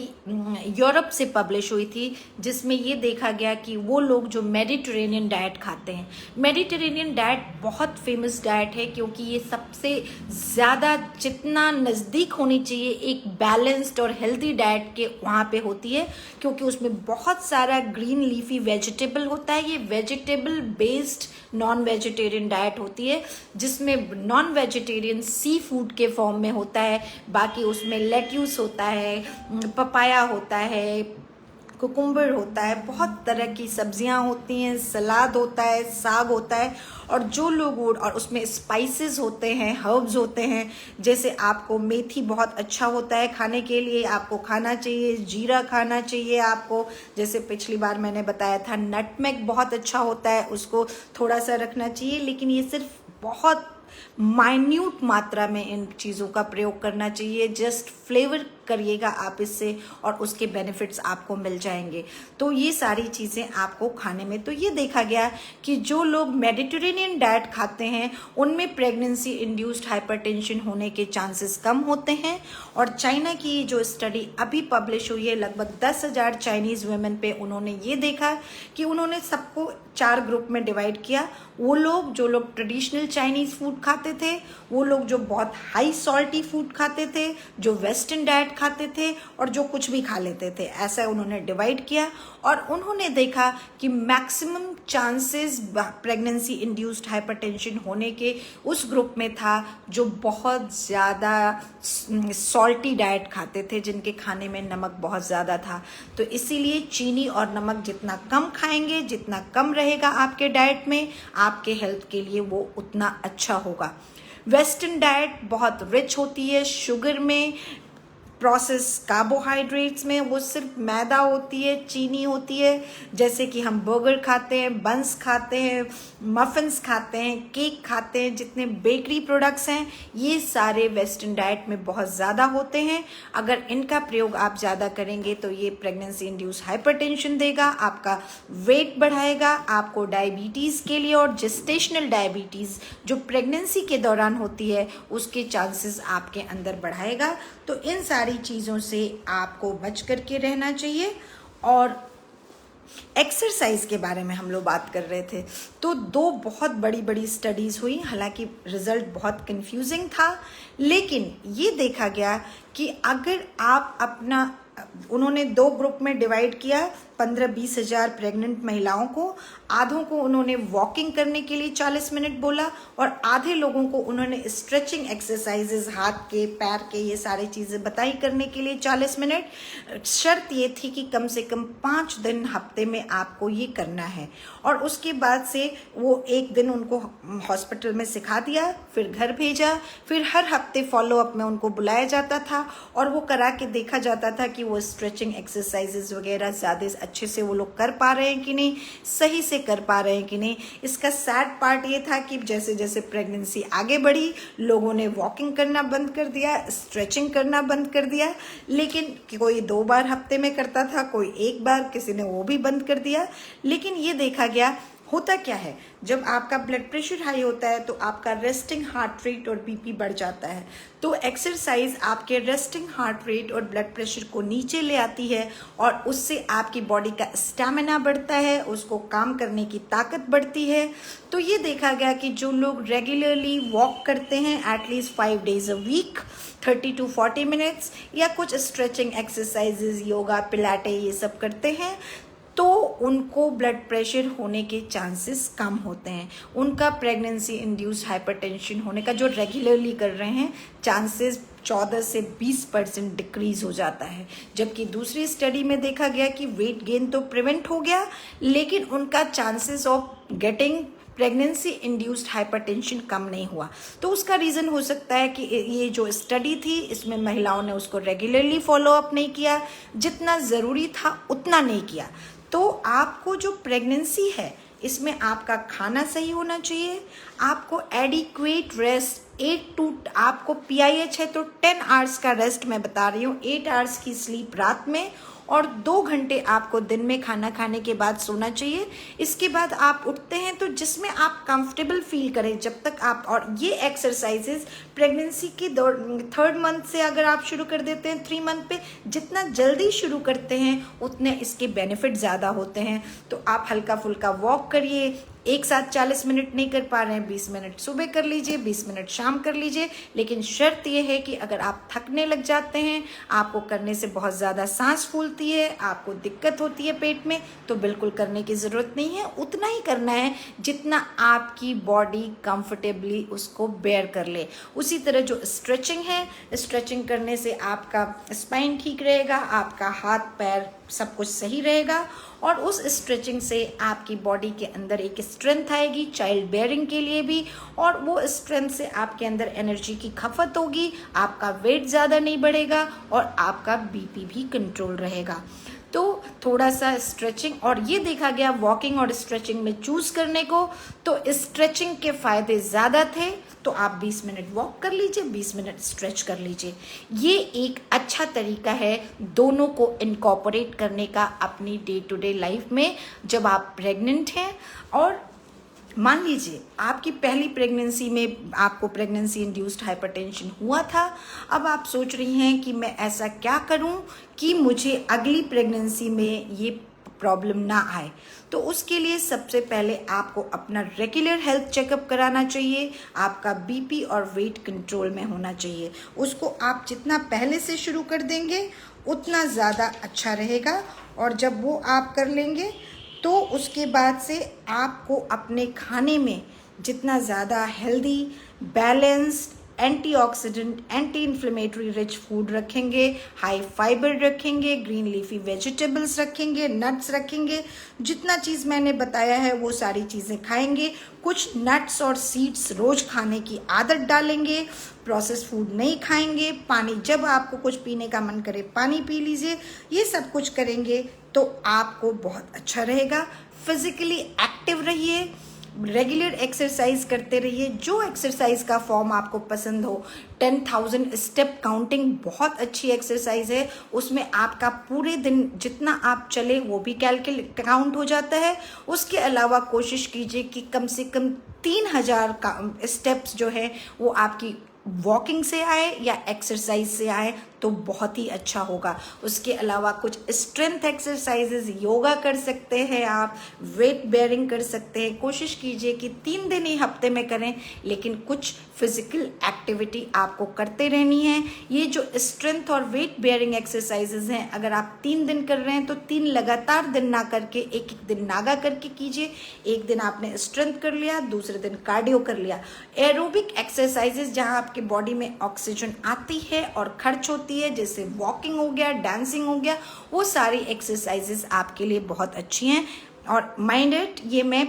यूरोप से पब्लिश हुई थी जिसमें ये देखा गया कि वो लोग जो मेडिटेरेनियन डाइट खाते हैं, मेडिटेरेनियन डाइट बहुत फेमस डाइट है क्योंकि ये सबसे ज़्यादा जितना नज़दीक होनी चाहिए एक बैलेंस्ड और हेल्दी डाइट के वहाँ पे होती है, क्योंकि उसमें बहुत सारा ग्रीन लीफी वेजिटेबल होता है। ये vegetable based non vegetarian diet होती है जिसमें नॉन वेजिटेरियन सी फूड के फॉर्म में होता है, बाकी उसमें लेट्यूस होता है, पपाया होता है, कुकुम्बर होता है, बहुत तरह की सब्जियां होती हैं, सलाद होता है, साग होता है। और जो लोग और उसमें स्पाइसेस होते हैं, हर्ब्स होते हैं, जैसे आपको मेथी बहुत अच्छा होता है खाने के लिए, आपको खाना चाहिए। जीरा खाना चाहिए आपको, जैसे पिछली बार मैंने बताया था नटमेग बहुत अच्छा होता है, उसको थोड़ा सा रखना चाहिए। लेकिन ये सिर्फ बहुत माइन्यूट मात्रा में इन चीज़ों का प्रयोग करना चाहिए। जस्ट फ्लेवर करिएगा आप इससे और उसके बेनिफिट्स आपको मिल जाएंगे। तो ये सारी चीज़ें आपको खाने में, तो ये देखा गया कि जो लोग मेडिटेरेनियन डाइट खाते हैं उनमें प्रेगनेंसी इंड्यूस्ड हाइपरटेंशन होने के चांसेस कम होते हैं। और चाइना की जो स्टडी अभी पब्लिश हुई है लगभग 10,000 चाइनीज़ वुमेन पे, उन्होंने ये देखा कि उन्होंने सबको 4 ग्रुप में डिवाइड किया। वो लोग जो लोग ट्रेडिशनल चाइनीज़ फूड खाते थे, वो लोग जो बहुत हाई सॉल्टी फूड खाते थे, जो वेस्टर्न डाइट डाइट खाते थे और जो कुछ भी खा लेते थे, ऐसा उन्होंने डिवाइड किया। और उन्होंने देखा कि maximum chances pregnancy induced hypertension होने के उस ग्रुप में था जो बहुत ज़्यादा सॉल्टी डाइट खाते थे, जिनके खाने में नमक बहुत ज़्यादा था। तो इसीलिए चीनी और नमक जितना कम खाएंगे, जितना कम रहेगा आपके डाइट में, आपके हेल्थ के लिए वो उतना अच्छा होगा। वेस्टर्न डाइट बहुत रिच होती है शुगर में, प्रोसेस कार्बोहाइड्रेट्स में, वो सिर्फ मैदा होती है, चीनी होती है। जैसे कि हम बर्गर खाते हैं, बंस खाते हैं, मफिन्स खाते हैं, केक खाते हैं, जितने बेकरी प्रोडक्ट्स हैं ये सारे वेस्टर्न डाइट में बहुत ज़्यादा होते हैं। अगर इनका प्रयोग आप ज़्यादा करेंगे तो ये प्रेगनेंसी इंड्यूस हाइपरटेंशन देगा, आपका वेट बढ़ाएगा, आपको डायबिटीज़ के लिए और जेस्टेशनल डायबिटीज़ जो प्रेगनेंसी के दौरान होती है उसके चांसेस आपके अंदर बढ़ाएगा। तो इन सारी चीज़ों से आपको बच करके रहना चाहिए। और एक्सरसाइज के बारे में हम लोग बात कर रहे थे, तो 2 बहुत बड़ी बड़ी स्टडीज़ हुई, हालांकि रिजल्ट बहुत कंफ्यूजिंग था, लेकिन ये देखा गया कि अगर आप अपना, उन्होंने 2 ग्रुप में डिवाइड किया, 15-20 हज़ार प्रेग्नेंट महिलाओं को, आधों को उन्होंने वॉकिंग करने के लिए 40 मिनट बोला और आधे लोगों को उन्होंने स्ट्रेचिंग एक्सरसाइजेज, हाथ के, पैर के, ये सारी चीज़ें बताई करने के लिए 40 मिनट। शर्त ये थी कि कम से कम 5 दिन हफ्ते में आपको ये करना है। और उसके बाद से वो 1 दिन उनको हॉस्पिटल में सिखा दिया, फिर घर भेजा, फिर हर हफ्ते फॉलोअप में उनको बुलाया जाता था और वो करा के देखा जाता था कि वो स्ट्रेचिंग एक्सरसाइजेज वगैरह ज़्यादा अच्छे से वो लोग कर पा रहे हैं कि नहीं, सही से कर पा रहे हैं कि नहीं। इसका सैड पार्ट ये था कि जैसे जैसे प्रेगनेंसी आगे बढ़ी, लोगों ने वॉकिंग करना बंद कर दिया, स्ट्रेचिंग करना बंद कर दिया, लेकिन कोई 2 बार हफ्ते में करता था, कोई 1 बार, किसी ने वो भी बंद कर दिया। लेकिन ये देखा गया, होता क्या है, जब आपका ब्लड प्रेशर हाई होता है तो आपका रेस्टिंग हार्ट रेट और बीपी बढ़ जाता है। तो एक्सरसाइज आपके रेस्टिंग हार्ट रेट और ब्लड प्रेशर को नीचे ले आती है और उससे आपकी बॉडी का स्टैमिना बढ़ता है, उसको काम करने की ताकत बढ़ती है। तो ये देखा गया कि जो लोग रेगुलरली वॉक करते हैं at least 5 days a week, 30 to 40 minutes, या कुछ स्ट्रेचिंग एक्सरसाइजेज, योगा, पिलाटे, ये सब करते हैं, तो उनको ब्लड प्रेशर होने के चांसेस कम होते हैं। उनका प्रेगनेंसी इंड्यूस्ड हाइपरटेंशन होने का, जो रेगुलरली कर रहे हैं, चांसेस 14 से 20% डिक्रीज हो जाता है। जबकि दूसरी स्टडी में देखा गया कि वेट गेन तो प्रिवेंट हो गया, लेकिन उनका chances of getting pregnancy induced hypertension कम नहीं हुआ। तो उसका रीज़न हो सकता है कि ये जो स्टडी थी इसमें महिलाओं ने उसको रेगुलरली फॉलोअप नहीं किया, जितना ज़रूरी था उतना नहीं किया। तो आपको जो प्रेगनेंसी है इसमें आपका खाना सही होना चाहिए, आपको एडिक्वेट रेस्ट, 8 to, आपको PIH है तो 10 आवर्स का रेस्ट मैं बता रही हूँ, 8 आवर्स की स्लीप रात में, और 2 घंटे आपको दिन में खाना खाने के बाद सोना चाहिए। इसके बाद आप उठते हैं तो जिसमें आप कंफर्टेबल फील करें जब तक आप, और ये एक्सरसाइजेज प्रेगनेंसी के 3rd मंथ से अगर आप शुरू कर देते हैं 3 मंथ पे, जितना जल्दी शुरू करते हैं उतने इसके बेनिफिट ज़्यादा होते हैं। तो आप हल्का फुल्का वॉक करिए, एक साथ 40 मिनट नहीं कर पा रहे हैं, 20 मिनट सुबह कर लीजिए, 20 मिनट शाम कर लीजिए। लेकिन शर्त यह है कि अगर आप थकने लग जाते हैं, आपको करने से बहुत ज़्यादा सांस फूलती है, आपको दिक्कत होती है पेट में, तो बिल्कुल करने की ज़रूरत नहीं है। उतना ही करना है जितना आपकी बॉडी कंफर्टेबली उसको बेयर कर ले। उसी तरह जो स्ट्रेचिंग है, स्ट्रेचिंग करने से आपका स्पाइन ठीक रहेगा, आपका हाथ पैर सब कुछ सही रहेगा, और उस स्ट्रेचिंग से आपकी बॉडी के अंदर एक स्ट्रेंथ आएगी चाइल्ड बेयरिंग के लिए भी, और वो स्ट्रेंथ से आपके अंदर एनर्जी की खपत होगी, आपका वेट ज़्यादा नहीं बढ़ेगा और आपका बीपी भी कंट्रोल रहेगा। तो थोड़ा सा स्ट्रेचिंग, और ये देखा गया वॉकिंग और स्ट्रेचिंग में चूज़ करने को, तो स्ट्रेचिंग के फ़ायदे ज़्यादा थे, तो आप 20 मिनट वॉक कर लीजिए, 20 मिनट स्ट्रेच कर लीजिए। ये एक अच्छा तरीका है दोनों को इनकॉर्पोरेट करने का अपनी डे टू डे लाइफ में। जब आप प्रेग्नेंट हैं और मान लीजिए आपकी पहली प्रेगनेंसी में आपको प्रेगनेंसी इंड्यूस्ड हाइपरटेंशन हुआ था, अब आप सोच रही हैं कि मैं ऐसा क्या करूं कि मुझे अगली प्रेगनेंसी में ये प्रॉब्लम ना आए। तो उसके लिए सबसे पहले आपको अपना रेगुलर हेल्थ चेकअप कराना चाहिए, आपका बीपी और वेट कंट्रोल में होना चाहिए। उसको आप जितना पहले से शुरू कर देंगे उतना ज़्यादा अच्छा रहेगा, और जब वो आप कर लेंगे तो उसके बाद से आपको अपने खाने में जितना ज़्यादा healthy, balanced, antioxidant, anti inflammatory rich food रखेंगे, हाई फाइबर रखेंगे, ग्रीन लीफी वेजिटेबल्स रखेंगे, नट्स रखेंगे, जितना चीज़ मैंने बताया है वो सारी चीज़ें खाएंगे। कुछ नट्स और सीड्स रोज़ खाने की आदत डालेंगे, प्रोसेस फूड नहीं खाएंगे, पानी जब आपको कुछ पीने का मन करे पानी पी लीजिए। ये सब कुछ करेंगे तो आपको बहुत अच्छा रहेगा। फिजिकली एक्टिव रहिए, रेगुलर एक्सरसाइज करते रहिए, जो एक्सरसाइज का फॉर्म आपको पसंद हो। 10,000 स्टेप काउंटिंग बहुत अच्छी एक्सरसाइज है, उसमें आपका पूरे दिन जितना आप चले वो भी कैलकुलेट काउंट हो जाता है। उसके अलावा कोशिश कीजिए कि कम से कम 3,000 का स्टेप्स जो है वो आपकी वॉकिंग से आए या एक्सरसाइज से आए तो बहुत ही अच्छा होगा। उसके अलावा कुछ स्ट्रेंथ एक्सरसाइजेज, योगा कर सकते हैं आप, वेट बेयरिंग कर सकते हैं। कोशिश कीजिए कि 3 दिन ही हफ्ते में करें, लेकिन कुछ फिजिकल एक्टिविटी आपको करते रहनी है। ये जो स्ट्रेंथ और वेट बेयरिंग एक्सरसाइजेज हैं, अगर आप 3 दिन कर रहे हैं तो 3 लगातार दिन ना करके एक एक दिन नागा करके कीजिए। एक दिन आपने स्ट्रेंथ कर लिया, दूसरे दिन कार्डियो कर लिया। एरोबिक एक्सरसाइजेज जहाँ आपके बॉडी में ऑक्सीजन आती है और खर्च होती है, जैसे वॉकिंग हो गया, डांसिंग हो गया, वो सारी एक्सरसाइजेस आपके लिए बहुत अच्छी हैं। और माइंडेड, ये मैं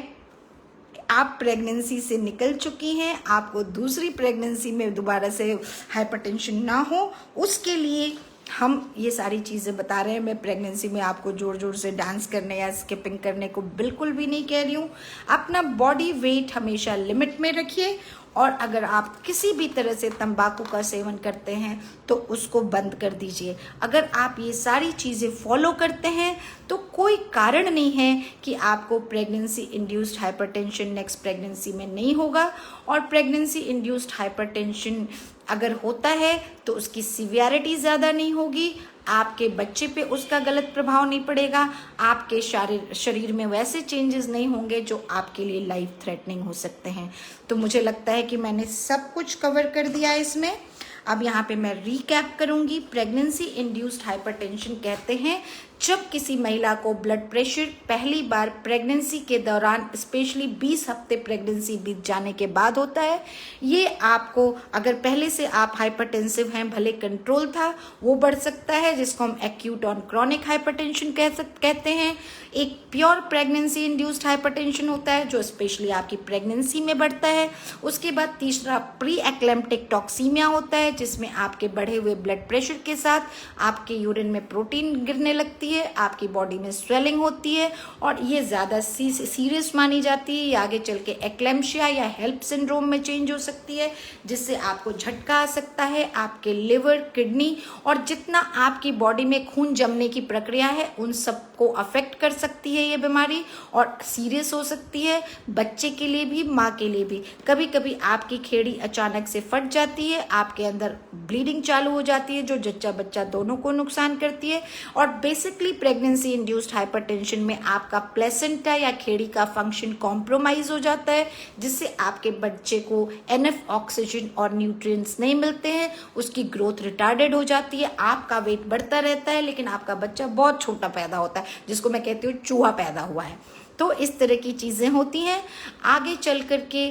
आप प्रेगनेंसी से निकल चुकी हैं, आपको दूसरी प्रेगनेंसी में दोबारा से हाइपरटेंशन ना हो, उसके लिए हम ये सारी चीज़ें बता रहे हैं। मैं प्रेगनेंसी में आपको जोर जोर से डांस करने या स्किपिंग करने को बिल्कुल भी नहीं कह रही हूँ। अपना बॉडी वेट हमेशा लिमिट में रखिए, और अगर आप किसी भी तरह से तंबाकू का सेवन करते हैं तो उसको बंद कर दीजिए। अगर आप ये सारी चीज़ें फॉलो करते हैं तो कोई कारण नहीं है कि आपको pregnancy induced hypertension next pregnancy में नहीं होगा। और प्रेगनेंसी इंड्यूस्ड हाइपरटेंशन अगर होता है तो उसकी सीवियरिटी ज़्यादा नहीं होगी, आपके बच्चे पे उसका गलत प्रभाव नहीं पड़ेगा, आपके शरीर में वैसे चेंजेस नहीं होंगे जो आपके लिए लाइफ थ्रेटनिंग हो सकते हैं। तो मुझे लगता है कि मैंने सब कुछ कवर कर दिया इसमें। अब यहाँ पे मैं रीकैप करूँगी। प्रेगनेंसी इंड्यूस्ड हाइपरटेंशन कहते हैं जब किसी महिला को ब्लड प्रेशर पहली बार प्रेगनेंसी के दौरान, स्पेशली 20 हफ्ते प्रेगनेंसी बीत जाने के बाद होता है। ये आपको, अगर पहले से आप हाइपरटेंसिव हैं, भले कंट्रोल था, वो बढ़ सकता है, जिसको हम एक्यूट ऑन क्रॉनिक हाइपरटेंशन कहते हैं। एक प्योर प्रेगनेंसी इंड्यूस्ड हाइपरटेंशन होता है जो स्पेशली आपकी प्रेगनेंसी में बढ़ता है। उसके बाद तीसरा प्री एक्लेम्प्टिक टॉक्सीमिया होता है, जिसमें आपके बढ़े हुए ब्लड प्रेशर के साथ आपके यूरिन में प्रोटीन गिरने लगती है, आपकी बॉडी में स्वेलिंग होती है, और ये ज़्यादा सीरियस मानी जाती है। ये आगे चल के एक्लेम्शिया या हेल्प सिंड्रोम में चेंज हो सकती है, जिससे आपको झटका आ सकता है। आपके लिवर, किडनी और जितना आपकी बॉडी में खून जमने की प्रक्रिया है उन सबको अफेक्ट कर सकती है ये बीमारी, और सीरियस हो सकती है बच्चे के लिए भी, माँ के लिए भी। कभी कभी आपकी खेड़ी अचानक से फट जाती है, आपके अंदर ब्लीडिंग चालू हो जाती है, जो जच्चा बच्चा दोनों को नुकसान करती है। और बेसिकली प्रेगनेंसी इंड्यूस्ड हाइपरटेंशन में आपका प्लेसेंटा या खेड़ी का फंक्शन कॉम्प्रोमाइज हो जाता है, जिससे आपके बच्चे को एनफ ऑक्सीजन और न्यूट्रिएंट्स नहीं मिलते हैं, उसकी ग्रोथ रिटार्डेड हो जाती है, आपका वेट बढ़ता रहता है, लेकिन आपका बच्चा बहुत छोटा पैदा होता है, जिसको मैं कहती हूँ चूहा पैदा हुआ है। तो इस तरह की चीज़ें होती हैं। आगे चल करके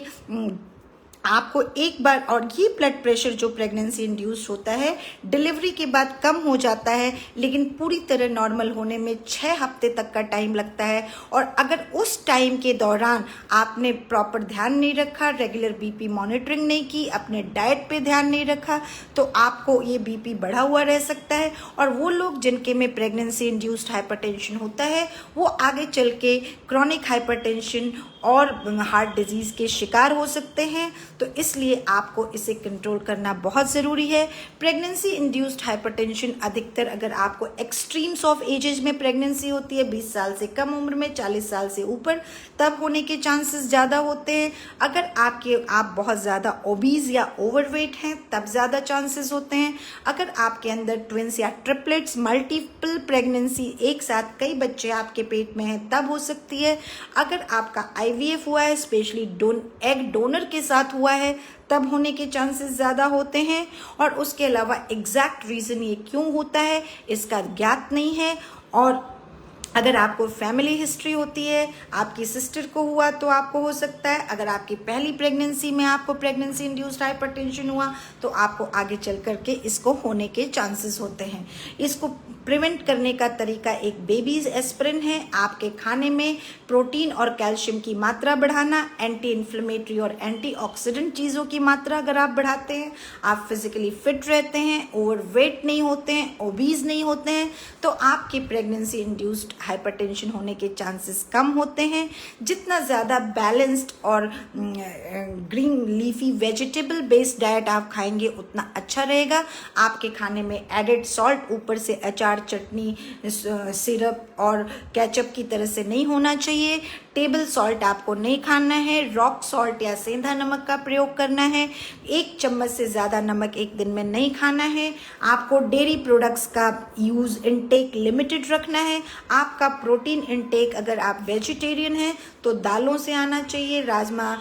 आपको एक बार, और ये ब्लड प्रेशर जो प्रेगनेंसी इंड्यूस्ड होता है डिलीवरी के बाद कम हो जाता है, लेकिन पूरी तरह नॉर्मल होने में 6 हफ्ते तक का टाइम लगता है। और अगर उस टाइम के दौरान आपने प्रॉपर ध्यान नहीं रखा, रेगुलर बीपी मॉनिटरिंग नहीं की, अपने डाइट पे ध्यान नहीं रखा, तो आपको ये बीपी बढ़ा हुआ रह सकता है। और वो लोग जिनके में प्रेगनेंसी इंड्यूस्ड हाइपरटेंशन होता है वो आगे चल के क्रॉनिक हाइपरटेंशन और हार्ट डिजीज़ के शिकार हो सकते हैं। तो इसलिए आपको इसे कंट्रोल करना बहुत ज़रूरी है। प्रेगनेंसी इंड्यूस्ड हाइपरटेंशन अधिकतर अगर आपको एक्सट्रीम्स ऑफ एजेज में प्रेगनेंसी होती है, 20 साल से कम उम्र में, 40 साल से ऊपर, तब होने के चांसेस ज़्यादा होते हैं। अगर आप बहुत ज़्यादा ओबीज या ओवरवेट हैं तब ज़्यादा चांसेस होते हैं। अगर आपके अंदर ट्विंस या ट्रिपलेट्स, मल्टीपल प्रेगनेंसी, एक साथ कई बच्चे आपके पेट में हैं, तब हो सकती है। अगर आपका आईवीएफ हुआ है, स्पेशली एग डोनर के साथ हुआ है, तब होने के चांसेस ज़्यादा होते हैं। और उसके अलावा एग्जैक्ट रीज़न ये क्यों होता है इसका ज्ञात नहीं है। और अगर आपको फैमिली हिस्ट्री होती है, आपकी सिस्टर को हुआ तो आपको हो सकता है। अगर आपकी पहली प्रेगनेंसी में आपको प्रेगनेंसी इंड्यूस्ड हाइपरटेंशन हुआ तो आपको आगे चल करके इसको होने के चांसेस होते हैं। इसको प्रिवेंट करने का तरीका एक बेबीज एस्पिरिन है। आपके खाने में प्रोटीन और कैल्शियम की मात्रा बढ़ाना, एंटी इन्फ्लेमेटरी और एंटीऑक्सीडेंट चीज़ों की मात्रा अगर आप बढ़ाते हैं, आप फिजिकली फिट रहते हैं, ओवरवेट नहीं होते हैं, ओबीज नहीं होते हैं, तो आपकी प्रेगनेंसी इंड्यूस्ड हाइपरटेंशन होने के चांसेस कम होते हैं। जितना ज़्यादा बैलेंस्ड और green leafy vegetable based diet आप खाएंगे उतना अच्छा रहेगा। आपके खाने में एडेड सॉल्ट ऊपर से अचार, चटनी, सिरप और केचप की तरह से नहीं होना चाहिए। टेबल सॉल्ट आपको नहीं खाना है, रॉक सॉल्ट या सेंधा नमक का प्रयोग करना है। 1 चम्मच से ज़्यादा नमक एक दिन में नहीं खाना है। आपको डेयरी प्रोडक्ट्स का यूज़ इनटेक लिमिटेड रखना है। आपका प्रोटीन इनटेक, अगर आप वेजिटेरियन हैं तो दालों से आना चाहिए, राजमा,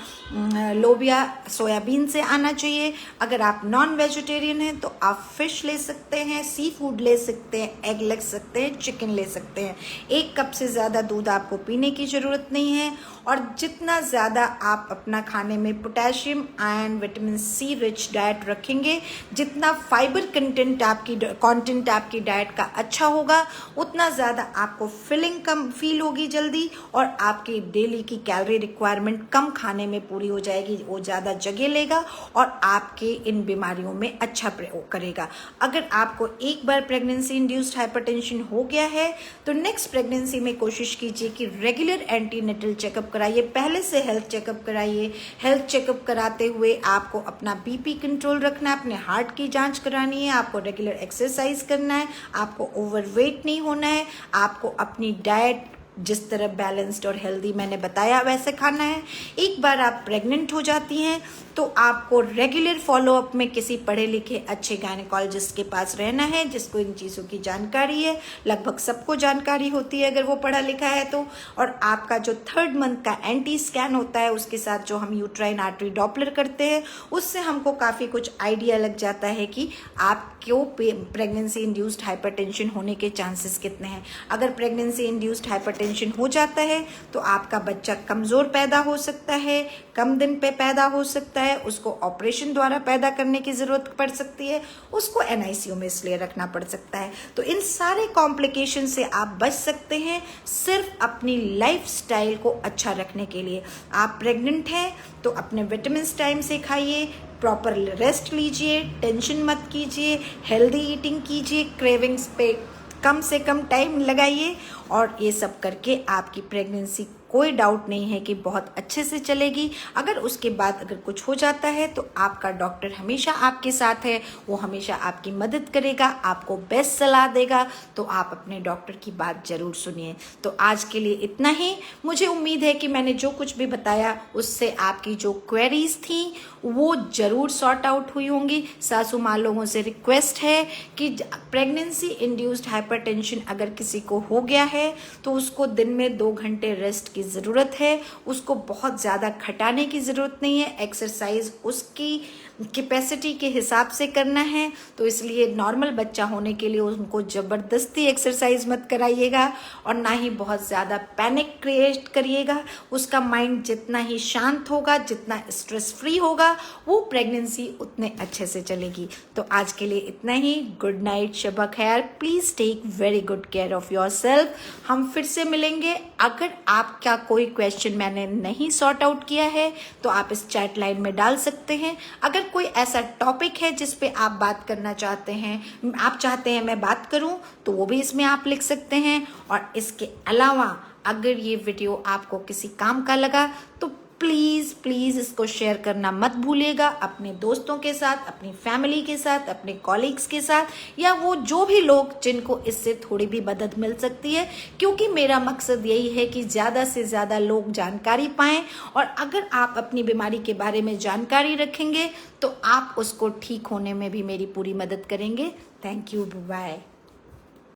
लोबिया, सोयाबीन से आना चाहिए। अगर आप नॉन वेजिटेरियन हैं तो आप फिश ले सकते हैं, सी फूड ले सकते हैं, एग ले सकते हैं, चिकन ले सकते हैं। 1 कप से ज़्यादा दूध आपको पीने की ज़रूरत नहीं है। और जितना ज़्यादा आप अपना खाने में potassium, iron, vitamin C rich diet रखेंगे, जितना फाइबर कंटेंट आपकी डाइट का अच्छा होगा, उतना ज़्यादा आपको फिलिंग कम फील होगी जल्दी, और आपकी डेली की कैलोरी रिक्वायरमेंट कम खाने में पूरी हो जाएगी। वो ज़्यादा जगह लेगा और आपके इन बीमारियों में अच्छा प्रयोग करेगा। अगर आपको एक बार प्रेगनेंसी इंड्यूस्ड हाइपरटेंशन हो गया है तो नेक्स्ट प्रेगनेंसी में कोशिश कीजिए कि रेगुलर एंटीनेटल चेकअप कराइए। पहले से हेल्थ चेकअप कराइए। हेल्थ चेकअप कराते हुए आपको अपना बीपी कंट्रोल रखना है, अपने हार्ट की जांच करानी है, आपको रेगुलर एक्सरसाइज करना है, आपको ओवरवेट नहीं होना है, आपको अपनी डाइट जिस तरह बैलेंस्ड और हेल्दी मैंने बताया वैसे खाना है। एक बार आप प्रेग्नेंट हो जाती हैं तो आपको रेगुलर फॉलोअप में किसी पढ़े लिखे अच्छे गायनेकोलॉजिस्ट के पास रहना है जिसको इन चीज़ों की जानकारी है। लगभग सबको जानकारी होती है अगर वो पढ़ा लिखा है तो। और आपका जो 3rd मंथ का एंटी स्कैन होता है उसके साथ जो हम यूट्राइन आर्टरी डॉपलर करते हैं उससे हमको काफ़ी कुछ आइडिया लग जाता है कि आप क्यों प्रेगनेंसी इंड्यूस्ड हाइपरटेंशन होने के चांसेस कितने हैं। अगर प्रेगनेंसी इंड्यूस्ड हाइपरटेंशन हो जाता है तो आपका बच्चा कमज़ोर पैदा हो सकता है, कम दिन पे पैदा हो सकता है, उसको ऑपरेशन द्वारा पैदा करने की ज़रूरत पड़ सकती है, उसको एनआईसीयू में इसलिए रखना पड़ सकता है। तो इन सारे कॉम्प्लिकेशन से आप बच सकते हैं सिर्फ अपनी लाइफस्टाइल को अच्छा रखने के लिए। आप प्रेग्नेंट हैं तो अपने विटामिन टाइम से खाइए, प्रॉपर रेस्ट लीजिए, टेंशन मत कीजिए, हेल्दी ईटिंग कीजिए, क्रेविंग्स पे कम से कम टाइम लगाइए, और ये सब करके आपकी प्रेगनेंसी कोई डाउट नहीं है कि बहुत अच्छे से चलेगी। अगर उसके बाद अगर कुछ हो जाता है तो आपका डॉक्टर हमेशा आपके साथ है, वो हमेशा आपकी मदद करेगा, आपको बेस्ट सलाह देगा। तो आप अपने डॉक्टर की बात ज़रूर सुनिए। तो आज के लिए इतना ही। मुझे उम्मीद है कि मैंने जो कुछ भी बताया उससे आपकी जो क्वेरीज थी वो ज़रूर सॉर्ट आउट हुई होंगी। सासू माँ लोगों से रिक्वेस्ट है कि प्रेगनेंसी इंड्यूस्ड हाइपरटेंशन अगर किसी को हो गया है तो उसको दिन में 2 घंटे रेस्ट की ज़रूरत है, उसको बहुत ज़्यादा खटाने की ज़रूरत नहीं है, एक्सरसाइज उसकी कैपेसिटी के हिसाब से करना है। तो इसलिए नॉर्मल बच्चा होने के लिए उनको ज़बरदस्ती एक्सरसाइज मत कराइएगा और ना ही बहुत ज़्यादा पैनिक क्रिएट करिएगा। उसका माइंड जितना ही शांत होगा, जितना स्ट्रेस फ्री होगा, वो प्रेगनेंसी उतने अच्छे से चलेगी। तो आज के लिए इतना ही। गुड नाइट, शब खैर। Please take very good care of your self. हम फिर से मिलेंगे। अगर आपका कोई क्वेश्चन मैंने नहीं सॉर्ट आउट किया है तो आप इस चैट लाइन में डाल सकते हैं। अगर कोई ऐसा टॉपिक है जिस पे आप बात करना चाहते हैं, आप चाहते हैं मैं बात करूं, तो वो भी इसमें आप लिख सकते हैं। और इसके अलावा अगर ये वीडियो आपको किसी काम का लगा तो प्लीज़ प्लीज़ इसको शेयर करना मत भूलिएगा अपने दोस्तों के साथ, अपनी फैमिली के साथ, अपने कॉलीग्स के साथ, या वो जो भी लोग जिनको इससे थोड़ी भी मदद मिल सकती है, क्योंकि मेरा मकसद यही है कि ज़्यादा से ज़्यादा लोग जानकारी पाएं। और अगर आप अपनी बीमारी के बारे में जानकारी रखेंगे तो आप उसको ठीक होने में भी मेरी पूरी मदद करेंगे। Thank you, bye.